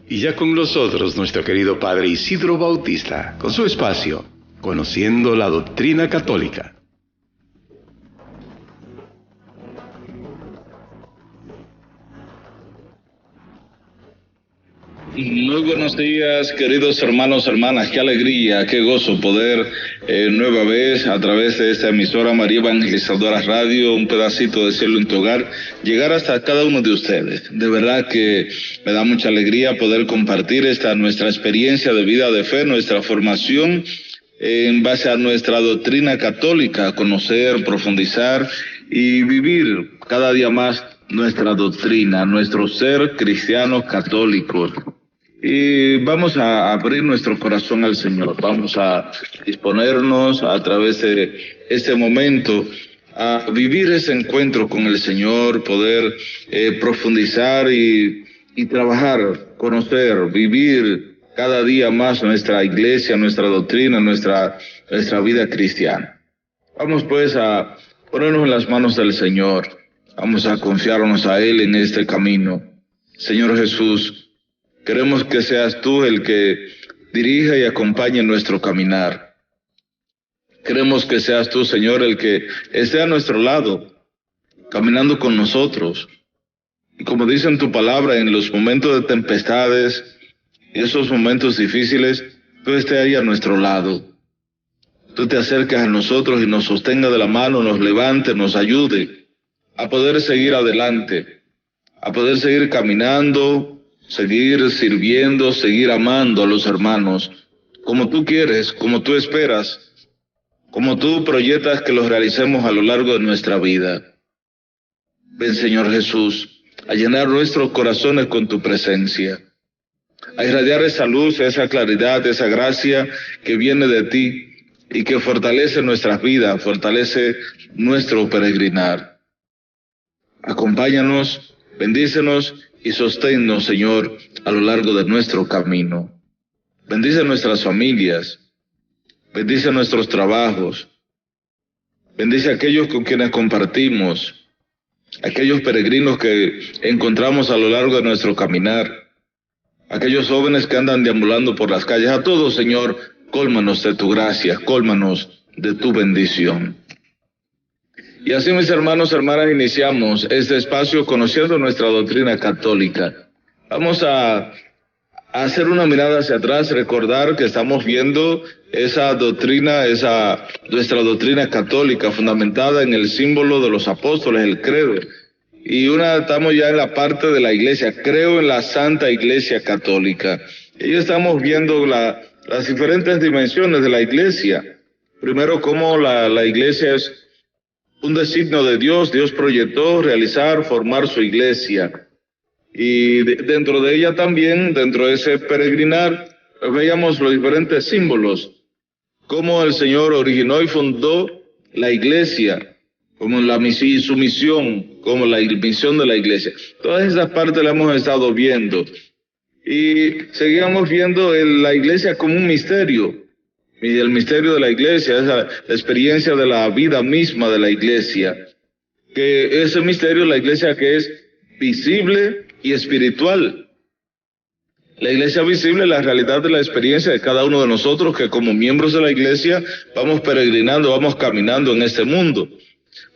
Y ya con nosotros nuestro querido Padre Isidro Bautista, con su espacio, Conociendo la Doctrina Católica. Muy buenos días, queridos hermanos, hermanas. Qué alegría, qué gozo poder nueva vez a través de esta emisora María Evangelizadora Radio, un pedacito de cielo en tu hogar, llegar hasta cada uno de ustedes. De verdad que me da mucha alegría poder compartir esta nuestra experiencia de vida de fe, nuestra formación en base a nuestra doctrina católica, conocer, profundizar y vivir cada día más nuestra doctrina, nuestro ser cristianos católicos. Y vamos a abrir nuestro corazón al Señor, vamos a disponernos a través de este momento a vivir ese encuentro con el Señor, poder profundizar y trabajar, conocer, vivir cada día más nuestra iglesia, nuestra doctrina, nuestra vida cristiana. Vamos pues a ponernos en las manos del Señor, vamos a confiarnos a Él en este camino. Señor Jesús, queremos que seas tú el que dirija y acompañe nuestro caminar. Queremos que seas tú, Señor, el que esté a nuestro lado, caminando con nosotros. Y como dice en tu palabra, en los momentos de tempestades y esos momentos difíciles, tú estés ahí a nuestro lado. Tú te acercas a nosotros y nos sostenga de la mano, nos levante, nos ayude a poder seguir adelante, a poder seguir caminando, seguir sirviendo, seguir amando a los hermanos, como tú quieres, como tú esperas, como tú proyectas que los realicemos a lo largo de nuestra vida. Ven, Señor Jesús, a llenar nuestros corazones con tu presencia, a irradiar esa luz, esa claridad, esa gracia que viene de ti y que fortalece nuestras vidas, fortalece nuestro peregrinar. Acompáñanos, bendícenos y sosténnos, Señor, a lo largo de nuestro camino. Bendice nuestras familias, bendice nuestros trabajos, bendice a aquellos con quienes compartimos, aquellos peregrinos que encontramos a lo largo de nuestro caminar, aquellos jóvenes que andan deambulando por las calles. A todos, Señor, cólmanos de tu gracia, cólmanos de tu bendición. Y así, mis hermanos, hermanas, iniciamos este espacio conociendo nuestra doctrina católica. Vamos a hacer una mirada hacia atrás, recordar que estamos viendo esa doctrina, nuestra doctrina católica fundamentada en el símbolo de los apóstoles, el credo. Y estamos ya en la parte de la iglesia, creo en la Santa Iglesia Católica. Y estamos viendo las diferentes dimensiones de la iglesia. Primero, cómo la iglesia es un designio de Dios. Dios proyectó realizar, formar su iglesia. Y dentro de ella también, dentro de ese peregrinar, veíamos los diferentes símbolos. Cómo el Señor originó y fundó la iglesia, como su misión, como la misión de la iglesia. Todas esas partes las hemos estado viendo. Y seguíamos viendo la iglesia como un misterio. Y el misterio de la iglesia es la experiencia de la vida misma de la iglesia. Que ese misterio, la iglesia que es visible y espiritual. La iglesia visible es la realidad de la experiencia de cada uno de nosotros que como miembros de la iglesia vamos peregrinando, vamos caminando en este mundo.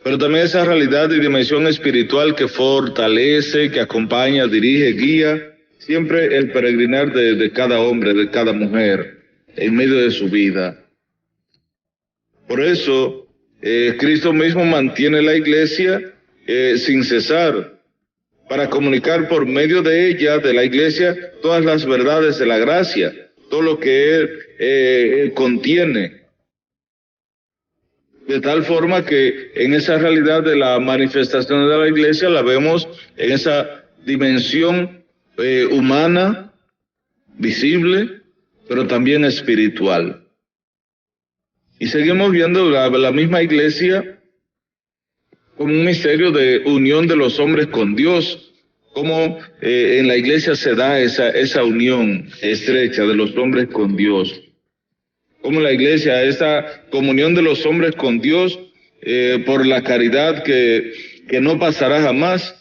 Pero también esa realidad y dimensión espiritual que fortalece, que acompaña, dirige, guía siempre el peregrinar de cada hombre, de cada mujer en medio de su vida. Por eso, Cristo mismo mantiene la iglesia sin cesar, para comunicar por medio de ella, de la iglesia, todas las verdades de la gracia, todo lo que él contiene. De tal forma que en esa realidad de la manifestación de la iglesia la vemos en esa dimensión humana, visible, pero también espiritual. Y seguimos viendo la misma iglesia como un misterio de unión de los hombres con Dios, como en la iglesia se da esa unión estrecha de los hombres con Dios. Como la iglesia, esta comunión de los hombres con Dios por la caridad que no pasará jamás.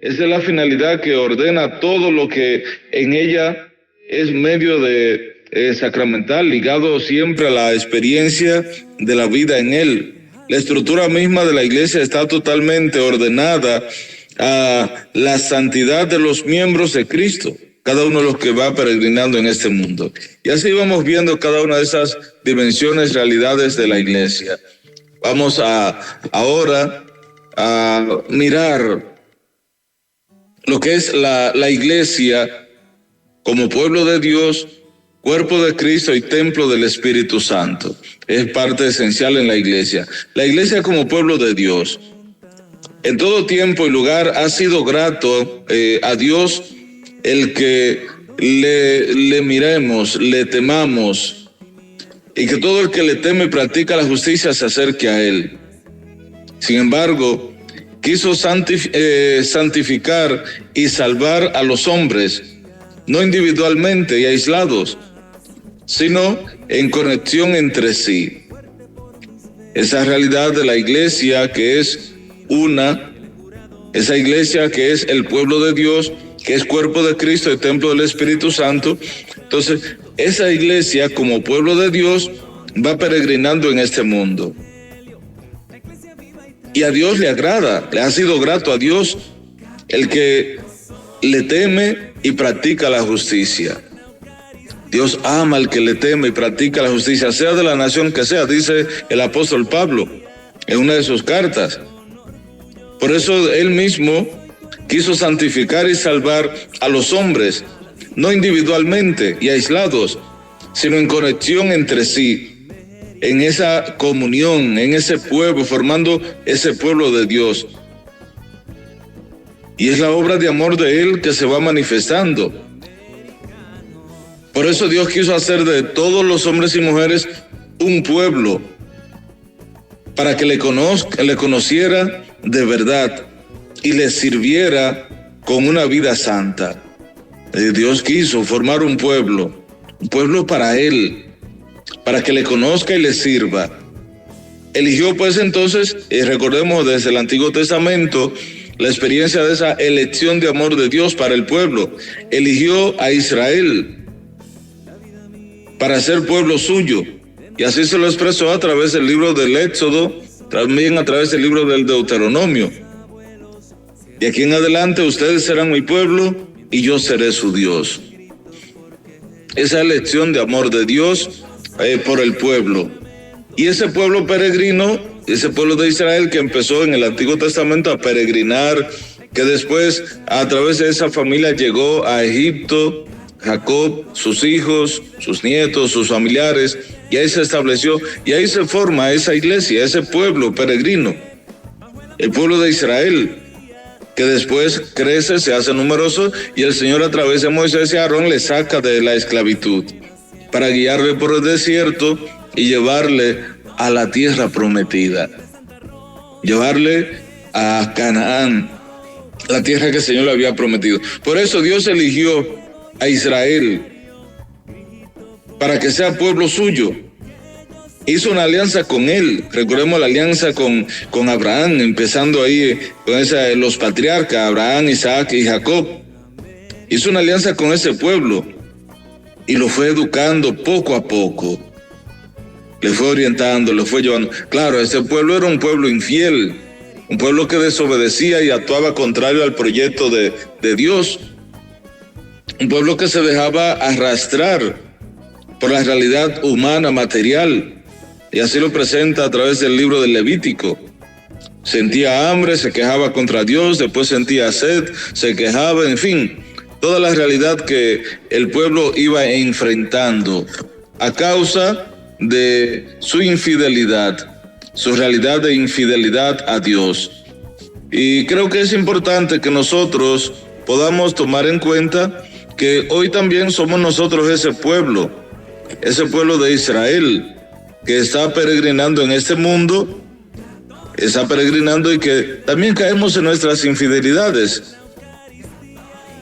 Esa es la finalidad que ordena todo lo que en ella es medio de sacramental, ligado siempre a la experiencia de la vida en él. La estructura misma de la iglesia está totalmente ordenada a la santidad de los miembros de Cristo, cada uno de los que va peregrinando en este mundo. Y así vamos viendo cada una de esas dimensiones, realidades de la iglesia. Vamos ahora a mirar lo que es la iglesia como pueblo de Dios, cuerpo de Cristo y templo del Espíritu Santo. Es parte esencial en la iglesia. La iglesia como pueblo de Dios, en todo tiempo y lugar ha sido grato a Dios el que le miremos, le temamos, y que todo el que le teme y practica la justicia se acerque a Él. Sin embargo, quiso santificar y salvar a los hombres, no individualmente y aislados, sino en conexión entre sí. Esa realidad de la iglesia que es una, esa iglesia que es el pueblo de Dios, que es cuerpo de Cristo y templo del Espíritu Santo. Entonces, esa iglesia como pueblo de Dios va peregrinando en este mundo. Y a Dios le agrada, le ha sido grato a Dios el que le teme y practica la justicia. Dios ama al que le teme y practica la justicia, sea de la nación que sea, dice el apóstol Pablo en una de sus cartas. Por eso él mismo quiso santificar y salvar a los hombres, no individualmente y aislados, sino en conexión entre sí, en esa comunión, en ese pueblo, formando ese pueblo de Dios. Y es la obra de amor de Él que se va manifestando. Por eso Dios quiso hacer de todos los hombres y mujeres un pueblo, para que le conociera de verdad y le sirviera con una vida santa. Dios quiso formar un pueblo para Él, para que le conozca y le sirva. Eligió pues entonces, recordemos desde el Antiguo Testamento, la experiencia de esa elección de amor de Dios para el pueblo. Eligió a Israel para ser pueblo suyo, y así se lo expresó a través del libro del Éxodo, también a través del libro del Deuteronomio. De aquí en adelante ustedes serán mi pueblo y yo seré su Dios. Esa elección de amor de Dios por el pueblo. Y ese pueblo peregrino, ese pueblo de Israel que empezó en el Antiguo Testamento a peregrinar, que después a través de esa familia llegó a Egipto, Jacob, sus hijos, sus nietos, sus familiares, y ahí se estableció, y ahí se forma esa iglesia, ese pueblo peregrino, el pueblo de Israel, que después crece, se hace numeroso, y el Señor a través de Moisés y Aarón le saca de la esclavitud, para guiarle por el desierto y llevarle a la tierra prometida, llevarle a Canaán, la tierra que el Señor le había prometido. Por eso Dios eligió a Israel para que sea pueblo suyo. Hizo una alianza con él. Recordemos la alianza con Abraham, empezando ahí con los patriarcas, Abraham, Isaac y Jacob. Hizo una alianza con ese pueblo y lo fue educando poco a poco. Le fue orientando, lo fue llevando. Claro, ese pueblo era un pueblo infiel, un pueblo que desobedecía y actuaba contrario al proyecto de Dios. Un pueblo que se dejaba arrastrar por la realidad humana, material, y así lo presenta a través del libro del Levítico. Sentía hambre, se quejaba contra Dios, después sentía sed, se quejaba, en fin, toda la realidad que el pueblo iba enfrentando a causa de su infidelidad, su realidad de infidelidad a Dios. Y creo que es importante que nosotros podamos tomar en cuenta que hoy también somos nosotros ese pueblo de Israel que está peregrinando en este mundo, está peregrinando y que también caemos en nuestras infidelidades.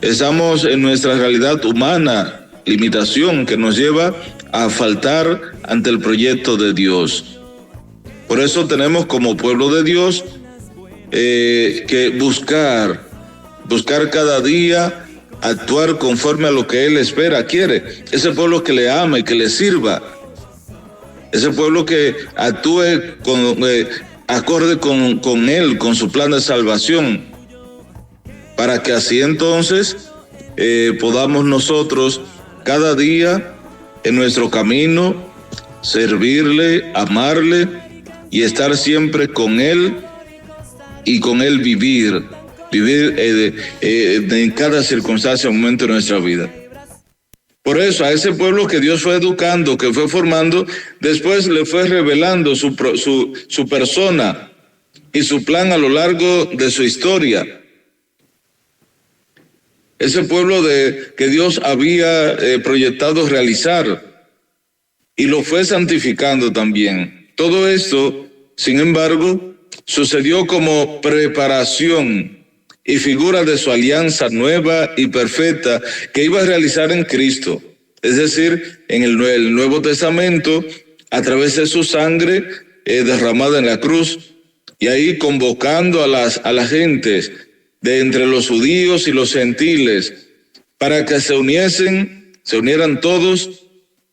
Estamos en nuestra realidad humana, limitación que nos lleva a faltar ante el proyecto de Dios. Por eso tenemos como pueblo de Dios que buscar buscar cada día actuar conforme a lo que Él espera, quiere. Ese pueblo que le ama y que le sirva. Ese pueblo que actúe acorde con Él, con su plan de salvación, para que así entonces podamos nosotros cada día en nuestro camino servirle, amarle y estar siempre con Él y con Él vivir en cada circunstancia, momento de nuestra vida. Por eso a ese pueblo que Dios fue educando, que fue formando, después le fue revelando su persona y su plan a lo largo de su historia. Ese pueblo que Dios había proyectado realizar y lo fue santificando también. Todo esto, sin embargo, sucedió como preparación y figura de su alianza nueva y perfecta que iba a realizar en Cristo, es decir, en el Nuevo Testamento, a través de su sangre derramada en la cruz, y ahí convocando a las gentes de entre los judíos y los gentiles, para que se unieran todos,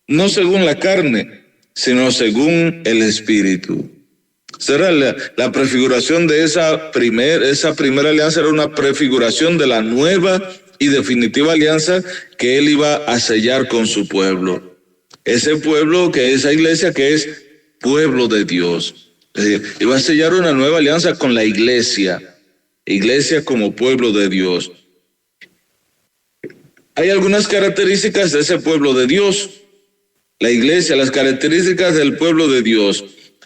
no según la carne, sino según el Espíritu. Será la prefiguración de esa primera alianza, era una prefiguración de la nueva y definitiva alianza que Él iba a sellar con su pueblo. Ese pueblo, esa iglesia que es pueblo de Dios. Es decir, iba a sellar una nueva alianza con la iglesia como pueblo de Dios. Hay algunas características de ese pueblo de Dios. La iglesia, las características del pueblo de Dios.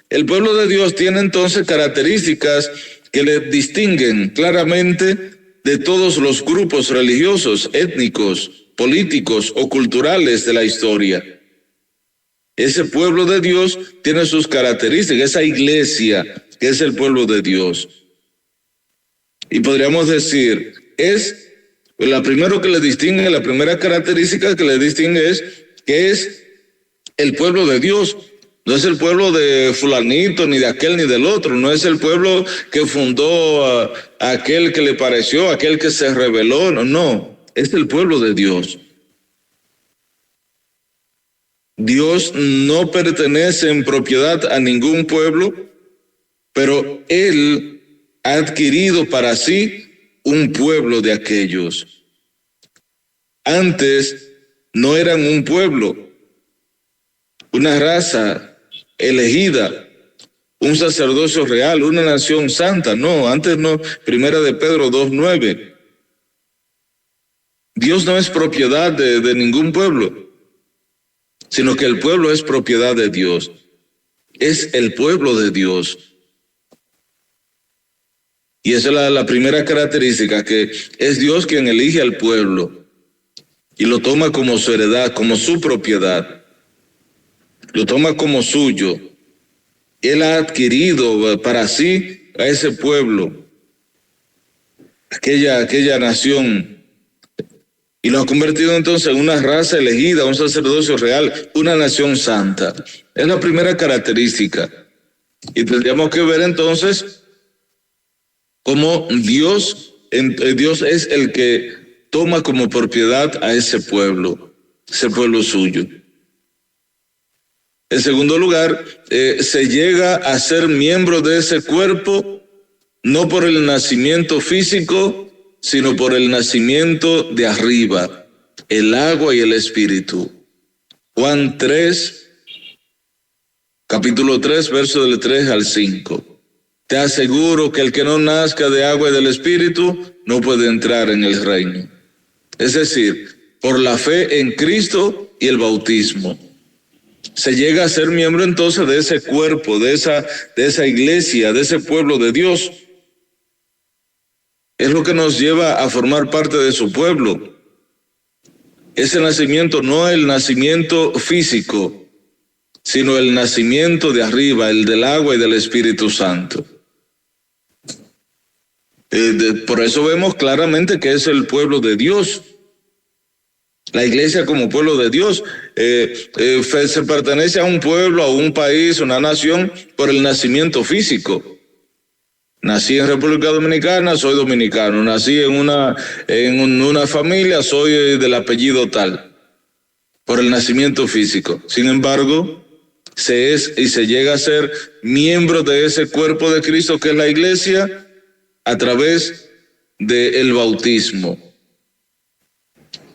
El pueblo de Dios tiene entonces características que le distinguen claramente de todos los grupos religiosos, étnicos, políticos o culturales de la historia. Ese pueblo de Dios tiene sus características, esa iglesia que es el pueblo de Dios. Y podríamos decir, es la primera característica que le distingue es que es el pueblo de Dios. No es el pueblo de fulanito, ni de aquel, ni del otro. No es el pueblo que fundó a aquel que le pareció, aquel que se rebeló. No, es el pueblo de Dios. Dios no pertenece en propiedad a ningún pueblo, pero Él ha adquirido para sí un pueblo de aquellos. Antes no eran un pueblo, una raza elegida, un sacerdocio real, una nación santa. No, antes no. Primera de Pedro 2:9. Dios no es propiedad de ningún pueblo, sino que el pueblo es propiedad de Dios. Es el pueblo de Dios. Y esa es la primera característica, que es Dios quien elige al pueblo y lo toma como su heredad, como su propiedad. Lo toma como suyo. Él ha adquirido para sí a ese pueblo, aquella nación, y lo ha convertido entonces en una raza elegida, un sacerdocio real, una nación santa. Es la primera característica. Y tendríamos que ver entonces cómo Dios es el que toma como propiedad a ese pueblo suyo. En segundo lugar, se llega a ser miembro de ese cuerpo no por el nacimiento físico, sino por el nacimiento de arriba, el agua y el Espíritu. Juan 3, capítulo 3, verso del 3 al 5. Te aseguro que el que no nazca de agua y del Espíritu no puede entrar en el reino. Es decir, por la fe en Cristo y el bautismo. Se llega a ser miembro entonces de ese cuerpo, de esa iglesia, de ese pueblo de Dios. Es lo que nos lleva a formar parte de su pueblo. Ese nacimiento, no el nacimiento físico, sino el nacimiento de arriba, el del agua y del Espíritu Santo. Por eso vemos claramente que es el pueblo de Dios. La iglesia como pueblo de Dios se pertenece a un pueblo, a un país, una nación, por el nacimiento físico. Nací en República Dominicana, soy dominicano. Nací en una familia, soy del apellido tal, por el nacimiento físico. Sin embargo, se es y se llega a ser miembro de ese cuerpo de Cristo que es la iglesia a través del bautismo.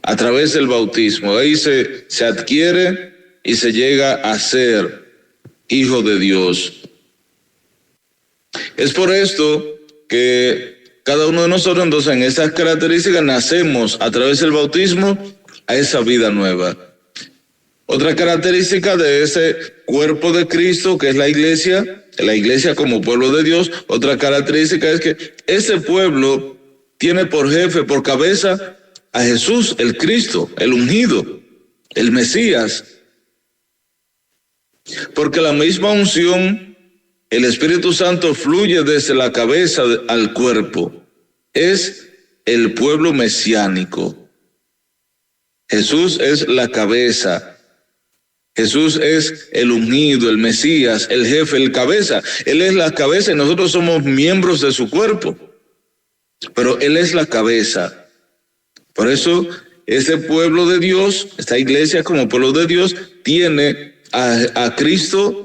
A través del bautismo. Ahí se adquiere y se llega a ser hijo de Dios. Es por esto que cada uno de nosotros, entonces, en esas características, nacemos a través del bautismo a esa vida nueva. Otra característica de ese cuerpo de Cristo, que es la iglesia como pueblo de Dios, otra característica es que ese pueblo tiene por jefe, por cabeza, a Jesús, el Cristo, el ungido, el Mesías. Porque la misma unción, el Espíritu Santo fluye desde la cabeza al cuerpo. Es el pueblo mesiánico. Jesús es la cabeza. Jesús es el ungido, el Mesías, el jefe, el cabeza. Él es la cabeza y nosotros somos miembros de su cuerpo. Pero Él es la cabeza. Por eso, ese pueblo de Dios, esta iglesia como pueblo de Dios, tiene a Cristo,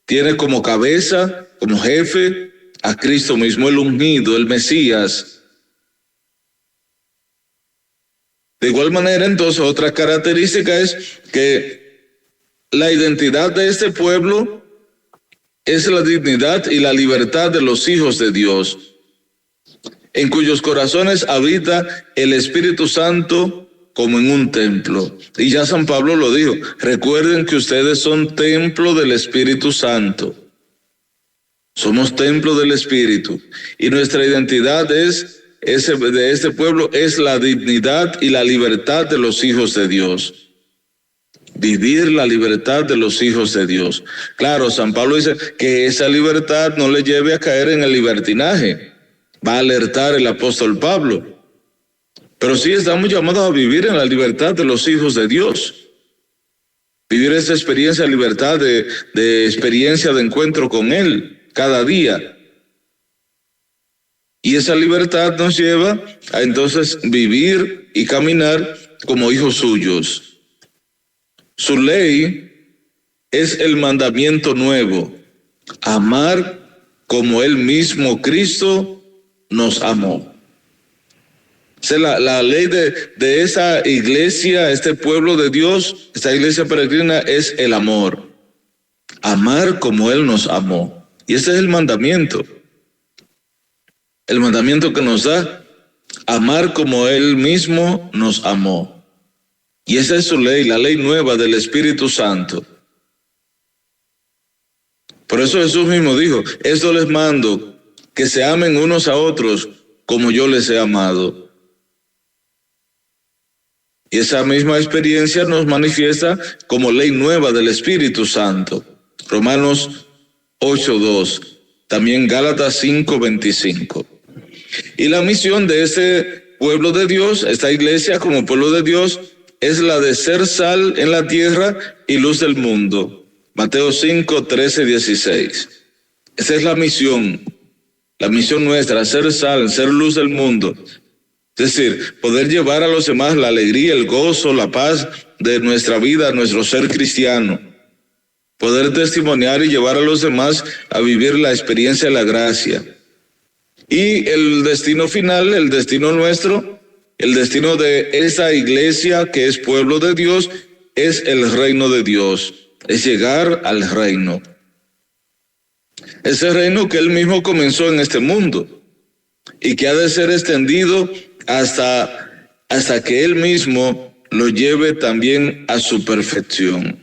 tiene como cabeza, como jefe, a Cristo mismo, el ungido, el Mesías. De igual manera, entonces, otra característica es que la identidad de este pueblo es la dignidad y la libertad de los hijos de Dios, en cuyos corazones habita el Espíritu Santo como en un templo. Y ya San Pablo lo dijo, recuerden que ustedes son templo del Espíritu Santo. Somos templo del Espíritu. Y nuestra identidad de este pueblo es la dignidad y la libertad de los hijos de Dios. Vivir la libertad de los hijos de Dios. Claro, San Pablo dice que esa libertad no le lleve a caer en el libertinaje. Va a alertar el apóstol Pablo. Pero sí estamos llamados a vivir en la libertad de los hijos de Dios. Vivir esa experiencia de libertad, de experiencia de encuentro con Él cada día. Y esa libertad nos lleva a entonces vivir y caminar como hijos suyos. Su ley es el mandamiento nuevo, amar como Él mismo, Cristo, nos amó. O sea, la ley de esa iglesia, este pueblo de Dios, esta iglesia peregrina es el amor. Amar como Él nos amó. Y ese es el mandamiento. El mandamiento que nos da, amar como Él mismo nos amó. Y esa es su ley, la ley nueva del Espíritu Santo. Por eso Jesús mismo dijo, esto les mando, que se amen unos a otros como yo les he amado. Y esa misma experiencia nos manifiesta como ley nueva del Espíritu Santo. Romanos 8:2, también Gálatas 5:25. Y la misión de este pueblo de Dios, esta iglesia como pueblo de Dios, es la de ser sal en la tierra y luz del mundo. Mateo 5:13-16. Esa es la misión nuestra, ser sal, ser luz del mundo. Es decir, poder llevar a los demás la alegría, el gozo, la paz de nuestra vida, nuestro ser cristiano. Poder testimoniar y llevar a los demás a vivir la experiencia de la gracia. Y el destino final, el destino nuestro, el destino de esa iglesia que es pueblo de Dios, es el reino de Dios, es llegar al reino. Ese reino que Él mismo comenzó en este mundo y que ha de ser extendido hasta que Él mismo lo lleve también a su perfección.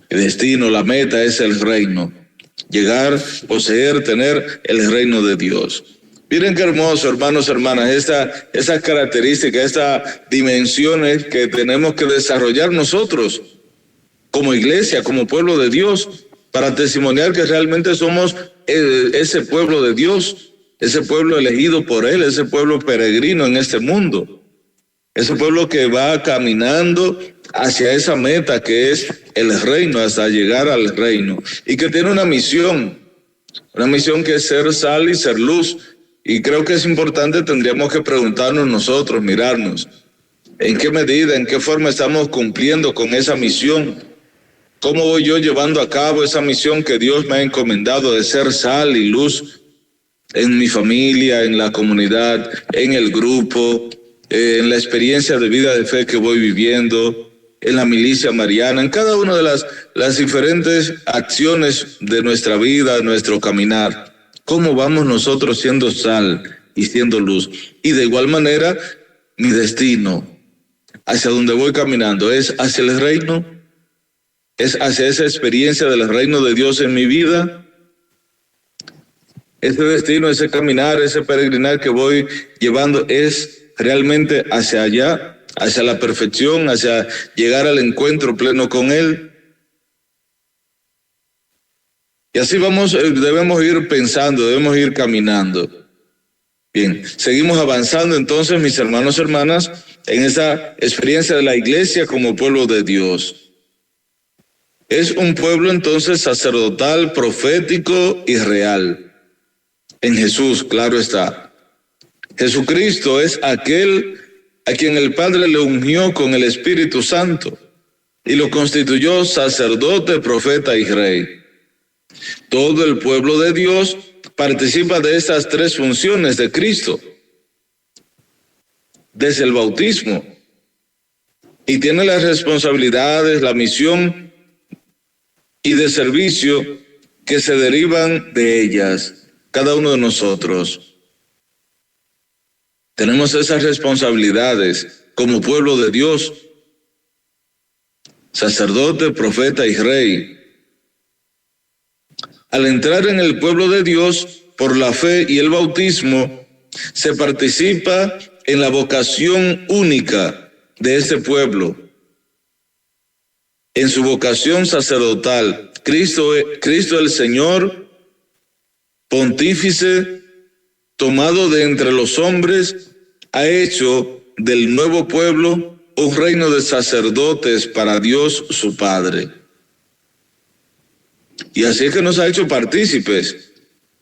El destino, la meta es el reino, llegar, poseer, tener el reino de Dios. Miren qué hermoso, hermanos, hermanas, esa característica, estas dimensiones que tenemos que desarrollar nosotros como iglesia, como pueblo de Dios, para testimoniar que realmente somos ese pueblo de Dios, ese pueblo elegido por Él, ese pueblo peregrino en este mundo, ese pueblo que va caminando hacia esa meta que es el reino, hasta llegar al reino, y que tiene una misión. Una misión que es ser sal y ser luz. Y creo que es importante, tendríamos que preguntarnos nosotros, mirarnos, ¿en qué medida, en qué forma estamos cumpliendo con esa misión? ¿Cómo voy yo llevando a cabo esa misión que Dios me ha encomendado de ser sal y luz en mi familia, en la comunidad, en el grupo, en la experiencia de vida de fe que voy viviendo, en la milicia mariana, en cada una de las diferentes acciones de nuestra vida, nuestro caminar? ¿Cómo vamos nosotros siendo sal y siendo luz? Y de igual manera, mi destino, hacia donde voy caminando, ¿es hacia el reino? ¿Es hacia esa experiencia del reino de Dios en mi vida? Ese destino, ese caminar, ese peregrinar que voy llevando, ¿es realmente hacia allá, hacia la perfección, hacia llegar al encuentro pleno con Él? Y así debemos ir pensando, debemos ir caminando. Bien, seguimos avanzando entonces, mis hermanos y hermanas, en esa experiencia de la iglesia como pueblo de Dios. Es un pueblo entonces sacerdotal, profético y real. En Jesús, claro está. Jesucristo es aquel a quien el Padre le ungió con el Espíritu Santo y lo constituyó sacerdote, profeta y rey. Todo el pueblo de Dios participa de estas tres funciones de Cristo desde el bautismo y tiene las responsabilidades, la misión y de servicio que se derivan de ellas, cada uno de nosotros. Tenemos esas responsabilidades como pueblo de Dios, sacerdote, profeta y rey. Al entrar en el pueblo de Dios por la fe y el bautismo, se participa en la vocación única de ese pueblo, en su vocación sacerdotal. Cristo el Señor, pontífice, tomado de entre los hombres, ha hecho del nuevo pueblo un reino de sacerdotes para Dios su Padre. Y así es que nos ha hecho partícipes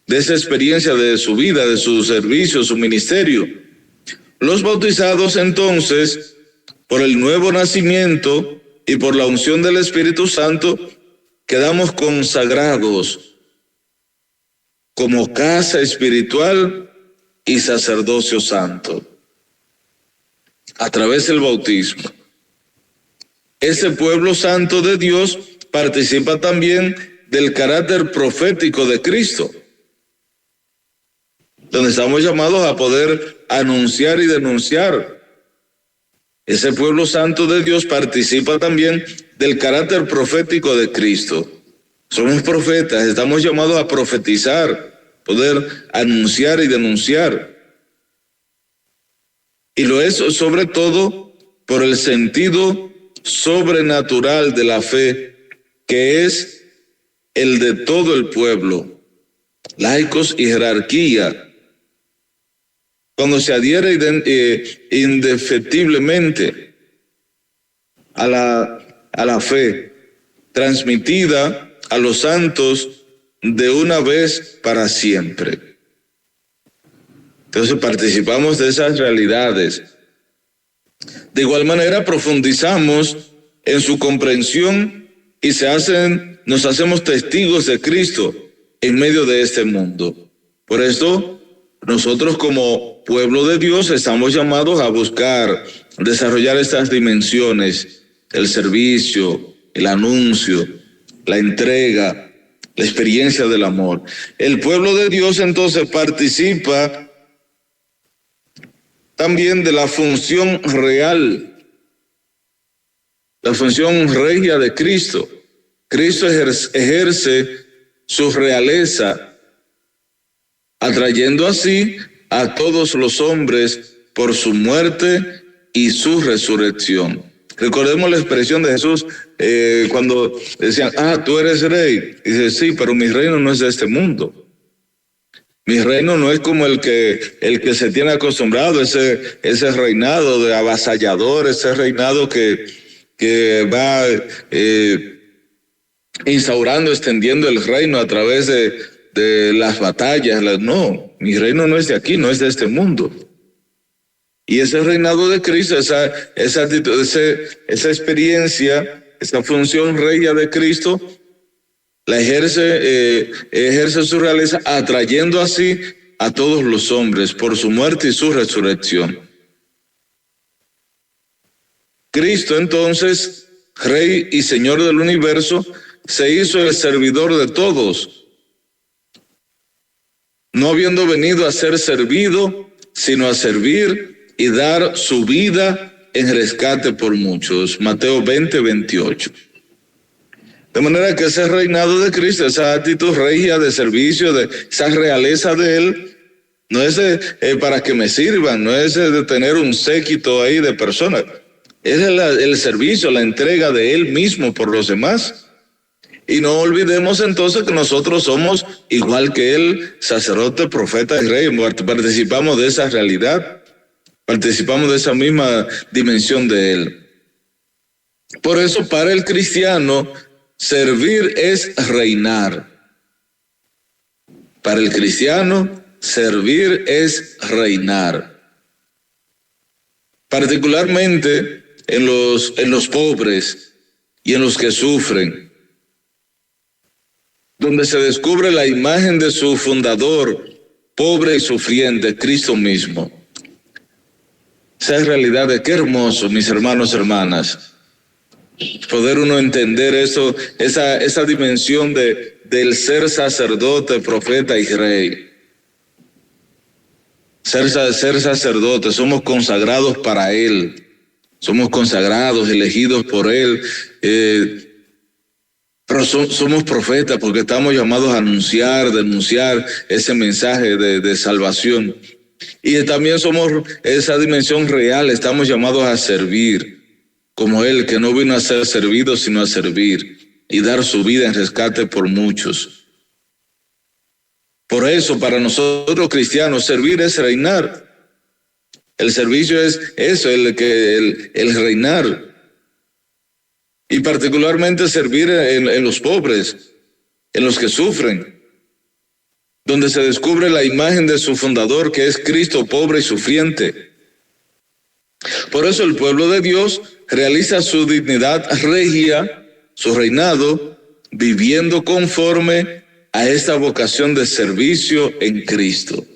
de esa experiencia de su vida, de su servicio, su ministerio. Los bautizados entonces, por el nuevo nacimiento y por la unción del Espíritu Santo, quedamos consagrados como casa espiritual y sacerdocio santo a través del bautismo. Ese pueblo santo de Dios participa también del carácter profético de Cristo, donde estamos llamados a poder anunciar y denunciar. Ese pueblo santo de Dios participa también del carácter profético de Cristo. Somos profetas, estamos llamados a profetizar, poder anunciar y denunciar. Y lo es sobre todo por el sentido sobrenatural de la fe, que es el de todo el pueblo, laicos y jerarquía, cuando se adhiere indefectiblemente a la fe transmitida a los santos de una vez para siempre. Entonces participamos de esas realidades. De igual manera profundizamos en su comprensión y nos hacemos testigos de Cristo en medio de este mundo. Por esto, nosotros como pueblo de Dios estamos llamados a buscar, desarrollar estas dimensiones, el servicio, el anuncio, la entrega, la experiencia del amor. El pueblo de Dios entonces participa también de la función real, la función regia de Cristo. Cristo ejerce su realeza, atrayendo así a todos los hombres por su muerte y su resurrección. Recordemos la expresión de Jesús cuando decían, tú eres rey. Y dice, sí, pero mi reino no es de este mundo. Mi reino no es como el que se tiene acostumbrado, ese reinado de avasallador, ese reinado que va instaurando, extendiendo el reino a través de las batallas. No, mi reino no es de aquí, no es de este mundo. Y ese reinado de Cristo, esa actitud, esa experiencia, esa función regia de Cristo, la ejerce su realeza, atrayendo así a todos los hombres por su muerte y su resurrección. Cristo, entonces, Rey y Señor del universo, se hizo el servidor de todos, no habiendo venido a ser servido, sino a servir y dar su vida en rescate por muchos. Mateo 20:28. De manera que ese reinado de Cristo, esa actitud regia de servicio, de esa realeza de Él, no es para que me sirvan, no es de tener un séquito ahí de personas. Es el servicio, la entrega de Él mismo por los demás. Y no olvidemos entonces que nosotros somos, igual que Él, sacerdote, profeta y rey. Participamos de esa realidad, participamos de esa misma dimensión de Él. Por eso, para el cristiano, servir es reinar. Para el cristiano, servir es reinar. Particularmente en los pobres y en los que sufren, donde se descubre la imagen de su fundador, pobre y sufriente, Cristo mismo. Esa es realidad de qué hermoso, mis hermanos y hermanas, poder uno entender eso, esa dimensión del ser sacerdote, profeta y rey. Ser sacerdote, somos consagrados para Él, somos consagrados, elegidos por Él, pero somos profetas porque estamos llamados a denunciar ese mensaje de salvación. Y también somos esa dimensión real, estamos llamados a servir, como Él, que no vino a ser servido, sino a servir y dar su vida en rescate por muchos. Por eso, para nosotros cristianos, servir es reinar. El servicio es eso, el reinar. Y particularmente servir en los pobres, en los que sufren, donde se descubre la imagen de su fundador, que es Cristo, pobre y sufriente. Por eso el pueblo de Dios realiza su dignidad regia, su reinado, viviendo conforme a esta vocación de servicio en Cristo.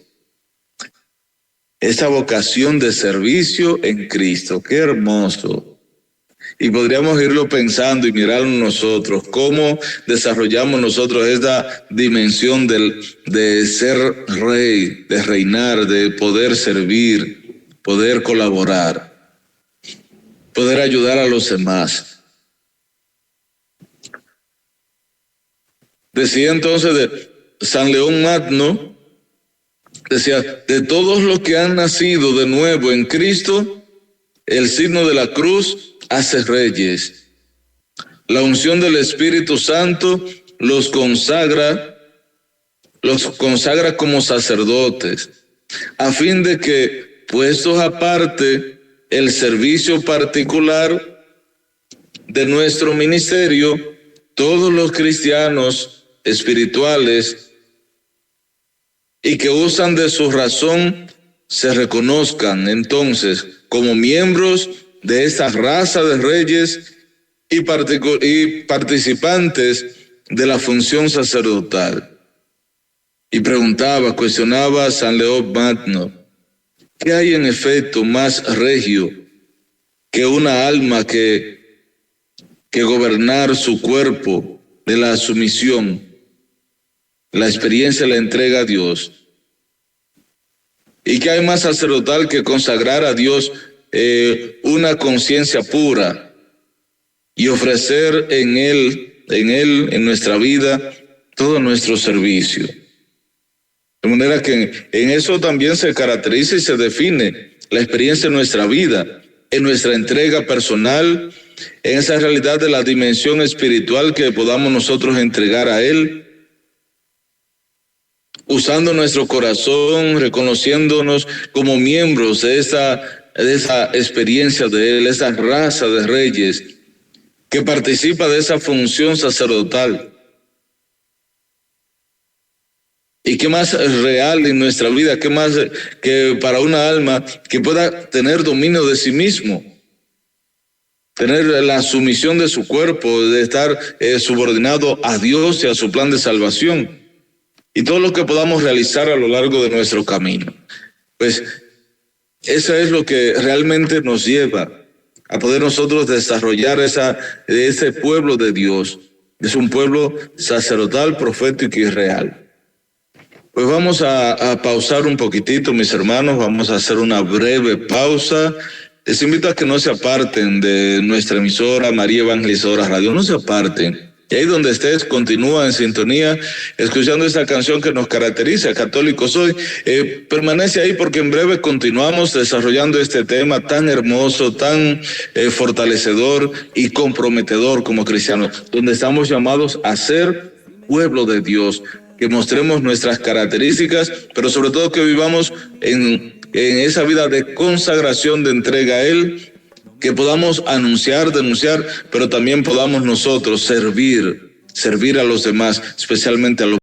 Esta vocación de servicio en Cristo, qué hermoso. Y podríamos irlo pensando y mirarlo nosotros, cómo desarrollamos nosotros esta dimensión de ser rey, de reinar, de poder servir, poder colaborar, poder ayudar a los demás. Decía entonces de San León Magno, decía, de todos los que han nacido de nuevo en Cristo, el signo de la cruz hace reyes. La unción del Espíritu Santo los consagra como sacerdotes, a fin de que, puestos aparte el servicio particular de nuestro ministerio, todos los cristianos espirituales y que usan de su razón se reconozcan entonces como miembros de esa raza de reyes y participantes de la función sacerdotal. Y cuestionaba a San León Magno, ¿qué hay en efecto más regio que una alma que gobernar su cuerpo de la sumisión, la experiencia, la entrega a Dios? ¿Y qué hay más sacerdotal que consagrar a Dios una conciencia pura y ofrecer en nuestra vida todo nuestro servicio? De manera que en eso también se caracteriza y se define la experiencia en nuestra vida, en nuestra entrega personal, en esa realidad de la dimensión espiritual que podamos nosotros entregar a Él, usando nuestro corazón, reconociéndonos como miembros de esa experiencia de Él, esa raza de reyes que participa de esa función sacerdotal. ¿Y qué más real en nuestra vida? ¿Qué más que para una alma que pueda tener dominio de sí mismo? Tener la sumisión de su cuerpo, de estar subordinado a Dios y a su plan de salvación. Y todo lo que podamos realizar a lo largo de nuestro camino. Pues eso es lo que realmente nos lleva a poder nosotros desarrollar ese pueblo de Dios. Es un pueblo sacerdotal, profético y real. Pues vamos a pausar un poquitito, mis hermanos, vamos a hacer una breve pausa. Les invito a que no se aparten de nuestra emisora María Evangelizadora Radio, no se aparten. Y ahí donde estés, continúa en sintonía, escuchando esta canción que nos caracteriza, Católico Soy. Permanece ahí porque en breve continuamos desarrollando este tema tan hermoso, tan fortalecedor y comprometedor como cristianos, donde estamos llamados a ser pueblo de Dios, que mostremos nuestras características, pero sobre todo que vivamos en esa vida de consagración, de entrega a Él, que podamos anunciar, denunciar, pero también podamos nosotros servir a los demás, especialmente a los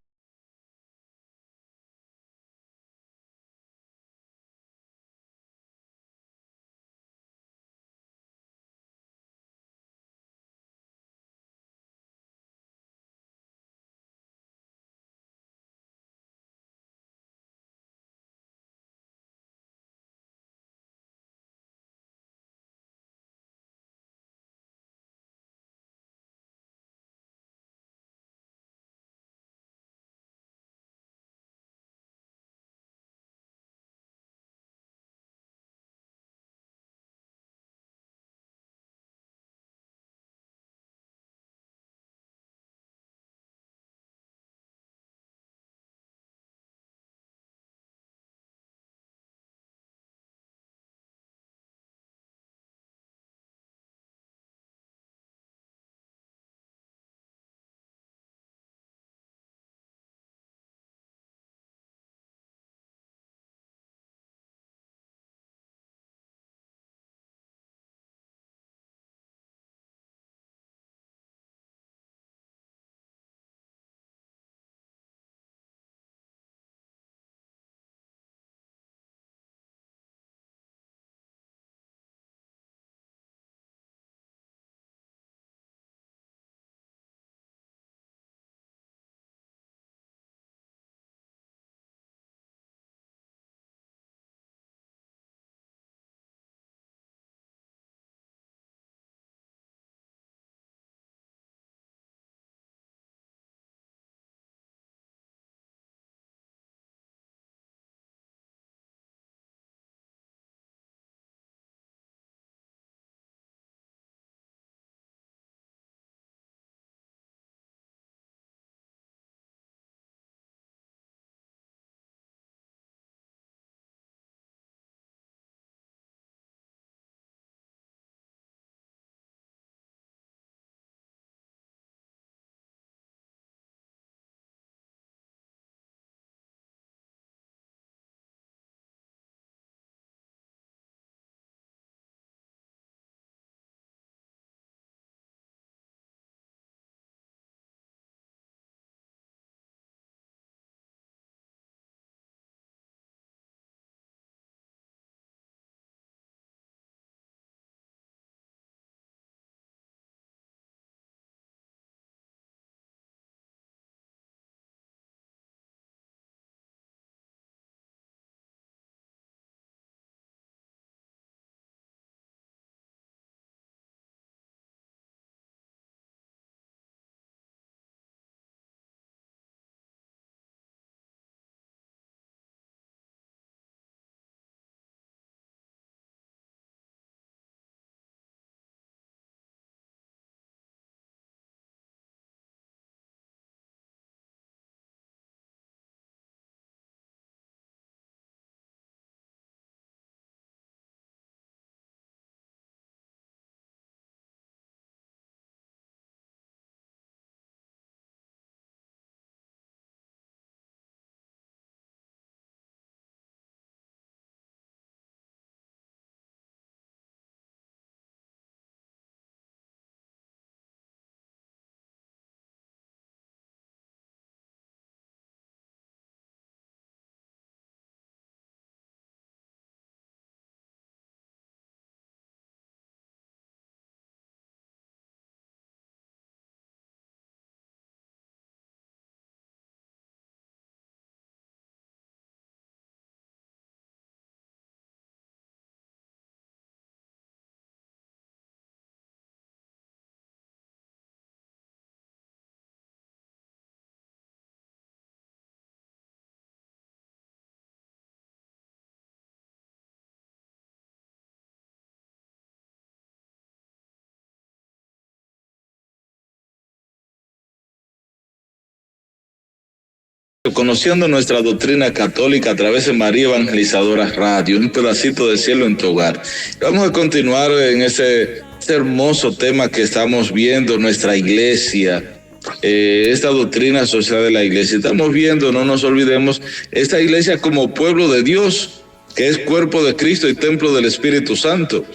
Conociendo nuestra doctrina católica a través de María Evangelizadora Radio, un pedacito de cielo en tu hogar. Vamos a continuar en ese hermoso tema que estamos viendo, nuestra iglesia, esta doctrina social de la iglesia. Estamos viendo, no nos olvidemos, esta iglesia como pueblo de Dios, que es cuerpo de Cristo y templo del Espíritu Santo.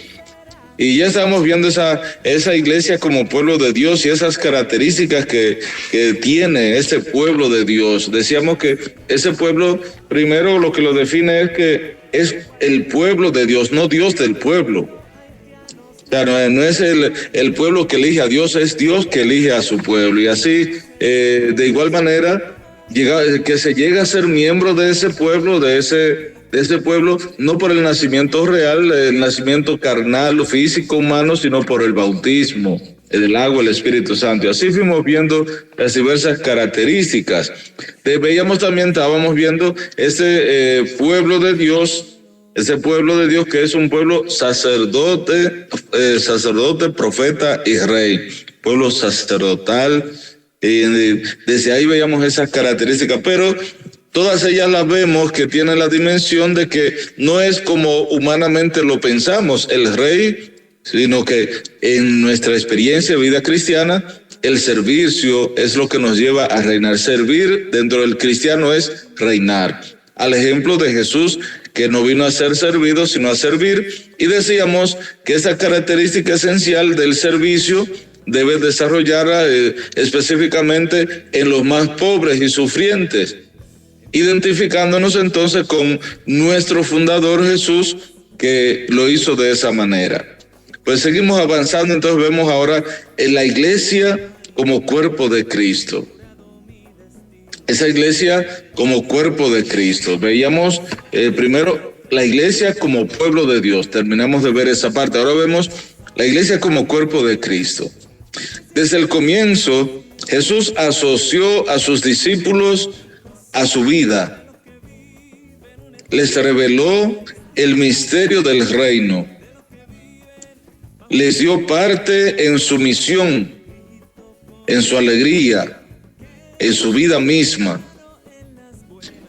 Y ya estamos viendo esa iglesia como pueblo de Dios y esas características que tiene ese pueblo de Dios. Decíamos que ese pueblo, primero lo que lo define es que es el pueblo de Dios, no Dios del pueblo. O sea, no es el pueblo que elige a Dios, es Dios que elige a su pueblo. Y así, de igual manera, que se llega a ser miembro de ese pueblo, de ese pueblo, no por el nacimiento real, el nacimiento carnal o físico humano, sino por el bautismo, el agua, el Espíritu Santo. Y así fuimos viendo las diversas características. Estábamos viendo ese pueblo de Dios, que es un pueblo sacerdote, profeta y rey, pueblo sacerdotal. Desde ahí veíamos esas características, pero todas ellas las vemos que tienen la dimensión de que no es como humanamente lo pensamos, el rey, sino que en nuestra experiencia de vida cristiana, el servicio es lo que nos lleva a reinar. Servir dentro del cristiano es reinar. Al ejemplo de Jesús, que no vino a ser servido, sino a servir. Y decíamos que esa característica esencial del servicio debe desarrollarla específicamente en los más pobres y sufrientes, identificándonos entonces con nuestro fundador Jesús, que lo hizo de esa manera. Pues seguimos avanzando, entonces vemos ahora en la iglesia como cuerpo de Cristo. Esa iglesia como cuerpo de Cristo. Veíamos primero la iglesia como pueblo de Dios, terminamos de ver esa parte. Ahora vemos la iglesia como cuerpo de Cristo. Desde el comienzo, Jesús asoció a sus discípulos a su vida. Les reveló el misterio del reino. Les dio parte en su misión, en su alegría, en su vida misma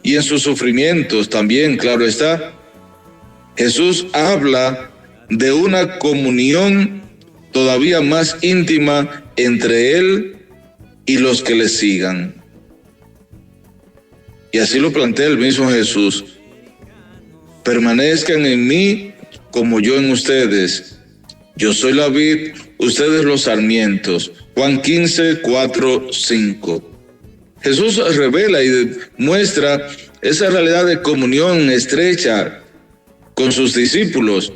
y en sus sufrimientos también, claro está. Jesús habla de una comunión todavía más íntima entre Él y los que le sigan. Y así lo plantea el mismo Jesús. Permanezcan en mí como yo en ustedes. Yo soy la vid, ustedes los sarmientos. Juan 15, 4, 5. Jesús revela y muestra esa realidad de comunión estrecha con sus discípulos,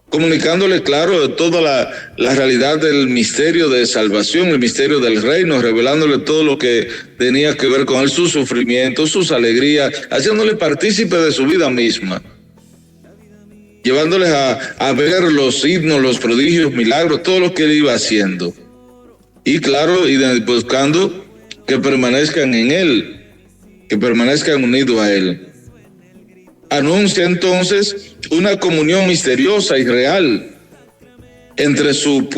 comunicándole, claro, de toda la realidad del misterio de salvación, el misterio del reino, revelándole todo lo que tenía que ver con él, sus sufrimientos, sus alegrías, haciéndole partícipe de su vida misma, llevándoles a ver los signos, los prodigios, milagros, todo lo que él iba haciendo. Y claro, y buscando que permanezcan en él, que permanezcan unidos a él. Anuncia entonces una comunión misteriosa y real entre su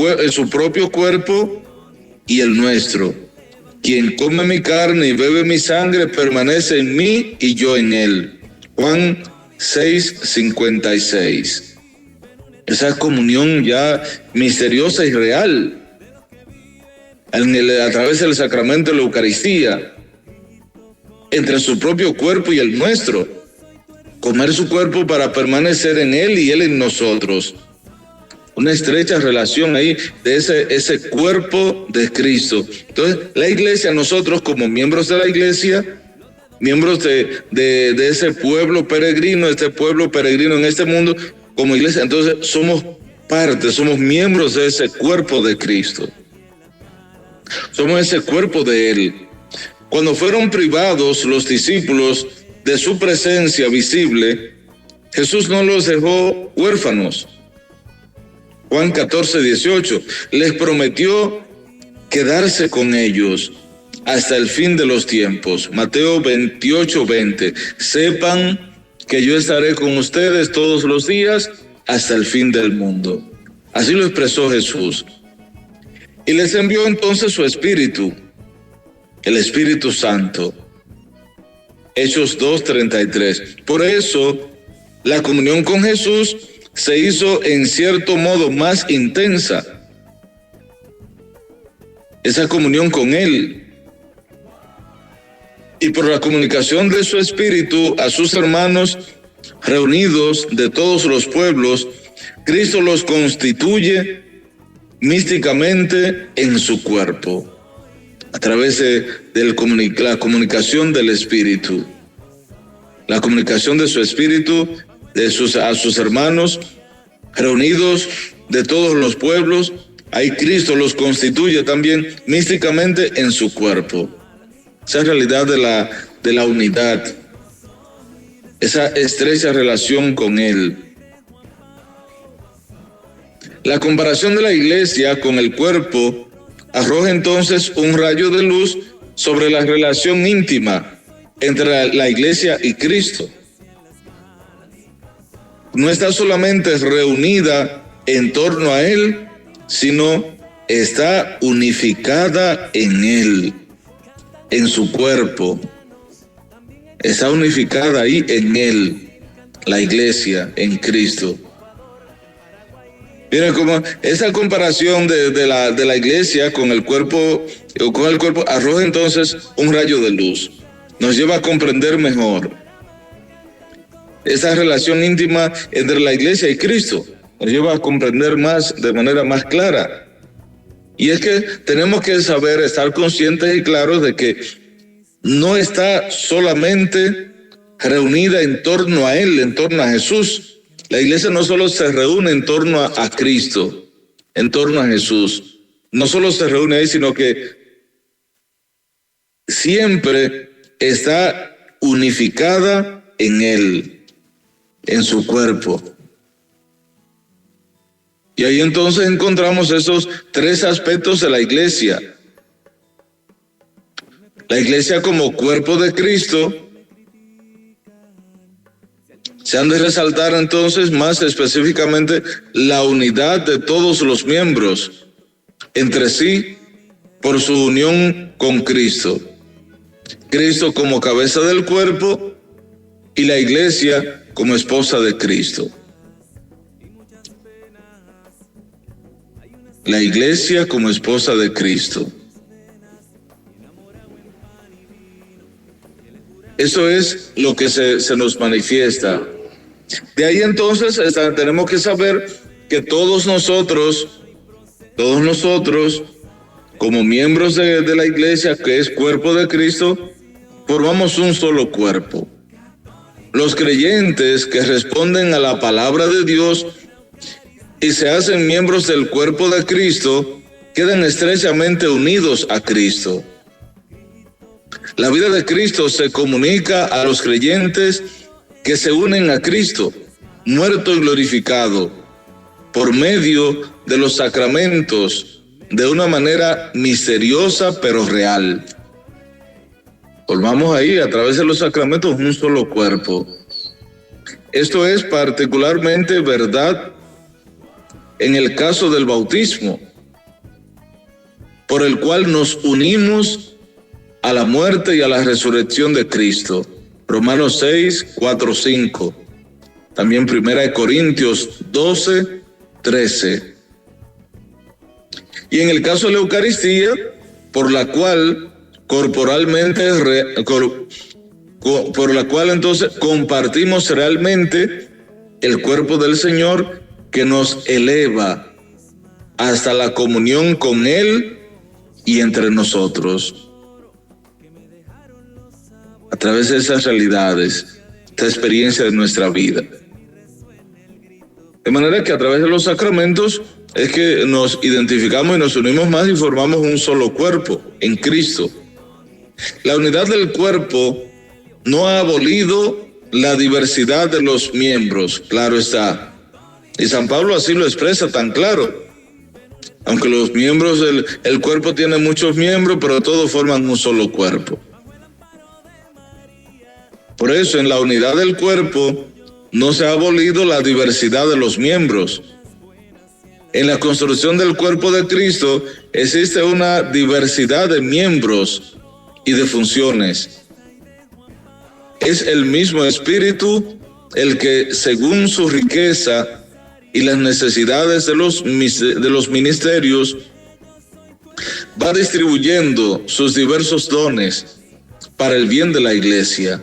propio cuerpo y el nuestro. Quien come mi carne y bebe mi sangre permanece en mí y yo en él. Juan 6:56. Esa comunión ya misteriosa y real a través del sacramento de la Eucaristía entre su propio cuerpo y el nuestro. Comer su cuerpo para permanecer en él y él en nosotros. Una estrecha relación ahí de ese cuerpo de Cristo. Entonces, la iglesia, nosotros como miembros de la iglesia, miembros de ese pueblo peregrino, en este mundo, como iglesia, entonces somos miembros de ese cuerpo de Cristo. Somos ese cuerpo de él. Cuando fueron privados los discípulos de su presencia visible, Jesús no los dejó huérfanos. Juan 14:18, les prometió quedarse con ellos hasta el fin de los tiempos. Mateo 28:20, sepan que yo estaré con ustedes todos los días hasta el fin del mundo. Así lo expresó Jesús. Y les envió entonces su Espíritu, el Espíritu Santo. Hechos 2:33. Por eso, la comunión con Jesús se hizo en cierto modo más intensa. Esa comunión con Él. Y por la comunicación de su Espíritu a sus hermanos reunidos de todos los pueblos, Cristo los constituye místicamente en su cuerpo, a través de la comunicación del Espíritu, la comunicación de su Espíritu a sus hermanos reunidos de todos los pueblos. Ahí Cristo los constituye también místicamente en su cuerpo. Esa realidad de la unidad, esa estrecha relación con Él. La comparación de la iglesia con el cuerpo arroja entonces un rayo de luz sobre la relación íntima entre la iglesia y Cristo. No está solamente reunida en torno a Él, sino está unificada en Él, en su cuerpo. Está unificada ahí en Él, la iglesia, en Cristo. Miren cómo esa comparación de la iglesia con el cuerpo arroja entonces un rayo de luz. Nos lleva a comprender mejor esa relación íntima entre la iglesia y Cristo. Nos lleva a comprender de manera más clara. Y es que tenemos que saber, estar conscientes y claros de que no está solamente reunida en torno a Él, en torno a Jesús. La iglesia no solo se reúne en torno a Cristo, en torno a Jesús. No solo se reúne ahí, sino que siempre está unificada en Él, en su cuerpo. Y ahí entonces encontramos esos tres aspectos de la iglesia. La iglesia como cuerpo de Cristo. Se han de resaltar entonces más específicamente la unidad de todos los miembros entre sí por su unión con Cristo. Cristo como cabeza del cuerpo y la iglesia como esposa de Cristo. La iglesia como esposa de Cristo. Eso es lo que se nos manifiesta. De ahí entonces tenemos que saber que todos nosotros, como miembros de la iglesia, que es cuerpo de Cristo, formamos un solo cuerpo. Los creyentes que responden a la palabra de Dios y se hacen miembros del cuerpo de Cristo, quedan estrechamente unidos a Cristo. La vida de Cristo se comunica a los creyentes que se unen a Cristo, muerto y glorificado, por medio de los sacramentos, de una manera misteriosa pero real. Formamos ahí, a través de los sacramentos, un solo cuerpo. Esto es particularmente verdad en el caso del bautismo, por el cual nos unimos a la muerte y a la resurrección de Cristo. Romanos 6, 4, 5. También 1 Corintios 12, 13. Y en el caso de la Eucaristía, por la cual entonces compartimos realmente el cuerpo del Señor, que nos eleva hasta la comunión con Él y entre nosotros. A través de esas realidades, esta experiencia de nuestra vida. De manera que a través de los sacramentos es que nos identificamos y nos unimos más y formamos un solo cuerpo en Cristo. La unidad del cuerpo no ha abolido la diversidad de los miembros, claro está. Y San Pablo así lo expresa tan claro. Aunque los miembros el cuerpo tiene muchos miembros, pero todos forman un solo cuerpo. Por eso, en la unidad del cuerpo no se ha abolido la diversidad de los miembros. En la construcción del cuerpo de Cristo existe una diversidad de miembros y de funciones. es el mismo Espíritu el que, según su riqueza y las necesidades de los ministerios, va distribuyendo sus diversos dones para el bien de la iglesia.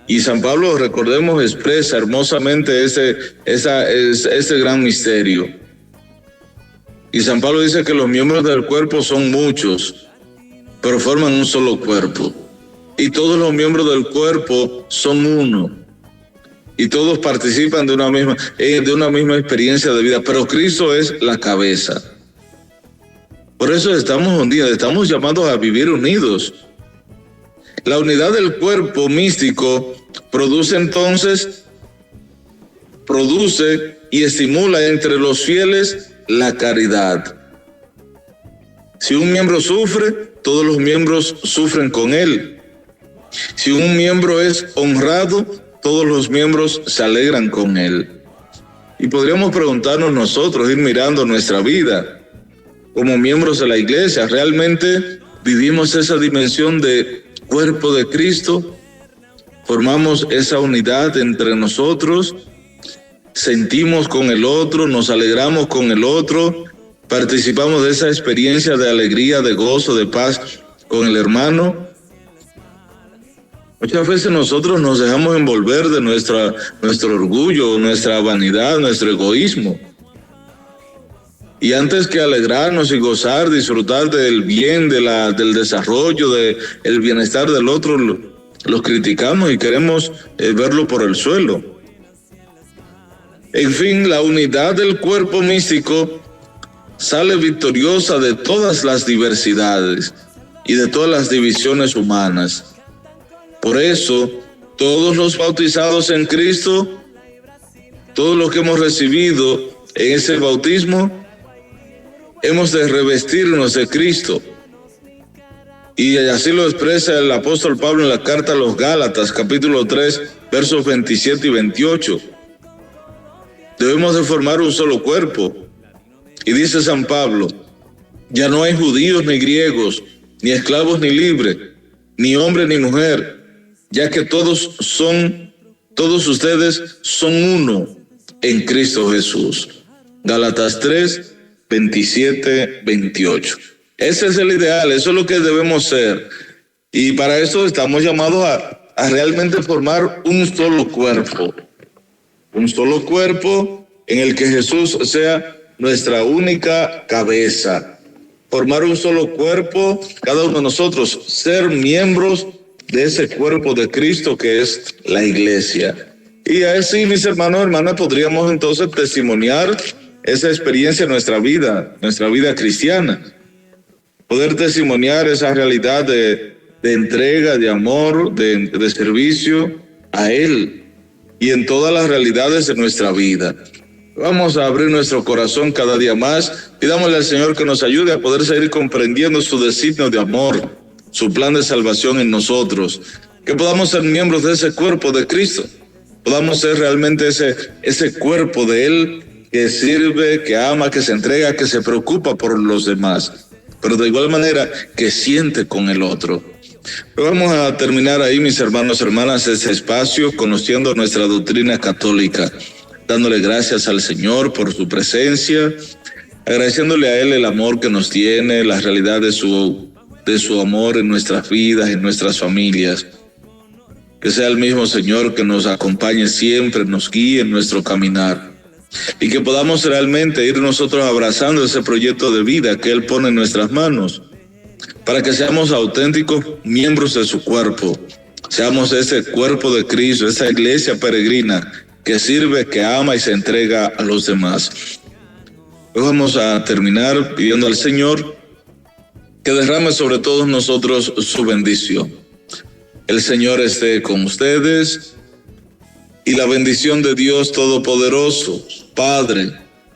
Y San Pablo, recordemos, expresa hermosamente ese gran misterio. Y San Pablo dice que los miembros del cuerpo son muchos, pero forman un solo cuerpo. Y todos los miembros del cuerpo son uno. Y todos participan de una misma experiencia de vida, pero Cristo es la cabeza. Por eso estamos llamados a vivir unidos. La unidad del cuerpo místico produce y estimula entre los fieles la caridad. Si un miembro sufre, todos los miembros sufren con él. Si un miembro es honrado, todos los miembros se alegran con él. Y podríamos preguntarnos nosotros, ir mirando nuestra vida como miembros de la iglesia, ¿realmente vivimos esa dimensión de cuerpo de Cristo? ¿Formamos esa unidad entre nosotros? ¿Sentimos con el otro? ¿Nos alegramos con el otro? ¿Participamos de esa experiencia de alegría, de gozo, de paz con el hermano? Muchas veces nosotros nos dejamos envolver de nuestro orgullo, nuestra vanidad, nuestro egoísmo. Y antes que alegrarnos y gozar, disfrutar del bien, del desarrollo, del bienestar del otro, los criticamos y queremos verlo por el suelo. En fin, la unidad del cuerpo místico sale victoriosa de todas las diversidades y de todas las divisiones humanas. Por eso, todos los bautizados en Cristo, todos los que hemos recibido en ese bautismo, hemos de revestirnos de Cristo. Y así lo expresa el apóstol Pablo en la carta a los Gálatas, capítulo 3, versos 27 y 28. Debemos de formar un solo cuerpo. Y dice San Pablo, ya no hay judíos ni griegos, ni esclavos ni libres, ni hombre ni mujer, ya que todos ustedes son uno en Cristo Jesús. Gálatas 3, 27, 28. Ese es el ideal, eso es lo que debemos ser. Y para eso estamos llamados a realmente formar un solo cuerpo. Un solo cuerpo en el que Jesús sea nuestra única cabeza. Formar un solo cuerpo, cada uno de nosotros, ser miembros de ese cuerpo de Cristo que es la iglesia. Y así, mis hermanos, hermanas, podríamos entonces testimoniar esa experiencia en nuestra vida cristiana. Poder testimoniar esa realidad de entrega, de amor, de servicio a Él y en todas las realidades de nuestra vida. Vamos a abrir nuestro corazón cada día más. Pidámosle al Señor que nos ayude a poder seguir comprendiendo su designio de amor, su plan de salvación en nosotros. Que podamos ser miembros de ese cuerpo de Cristo. Podamos ser realmente ese cuerpo de Él que sirve, que ama, que se entrega, que se preocupa por los demás. Pero de igual manera que siente con el otro. Vamos a terminar ahí, mis hermanos, hermanas, ese espacio conociendo nuestra doctrina católica, dándole gracias al Señor por su presencia, agradeciéndole a Él el amor que nos tiene, la realidad de su amor en nuestras vidas, en nuestras familias. Que sea el mismo Señor que nos acompañe siempre, nos guíe en nuestro caminar. Y que podamos realmente ir nosotros abrazando ese proyecto de vida que Él pone en nuestras manos, para que seamos auténticos miembros de su cuerpo, seamos ese cuerpo de Cristo, esa iglesia peregrina que sirve, que ama y se entrega a los demás. Hoy vamos a terminar pidiendo al Señor que derrame sobre todos nosotros su bendición. El Señor esté con ustedes. Y la bendición de Dios Todopoderoso, Padre,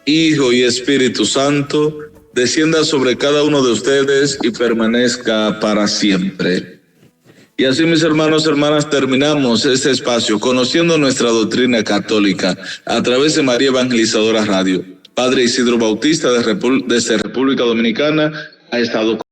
Hijo y Espíritu Santo, descienda sobre cada uno de ustedes y permanezca para siempre. Y así, mis hermanos, hermanas, terminamos este espacio conociendo nuestra doctrina católica a través de María Evangelizadora Radio. Padre Isidro Bautista desde República Dominicana ha estado con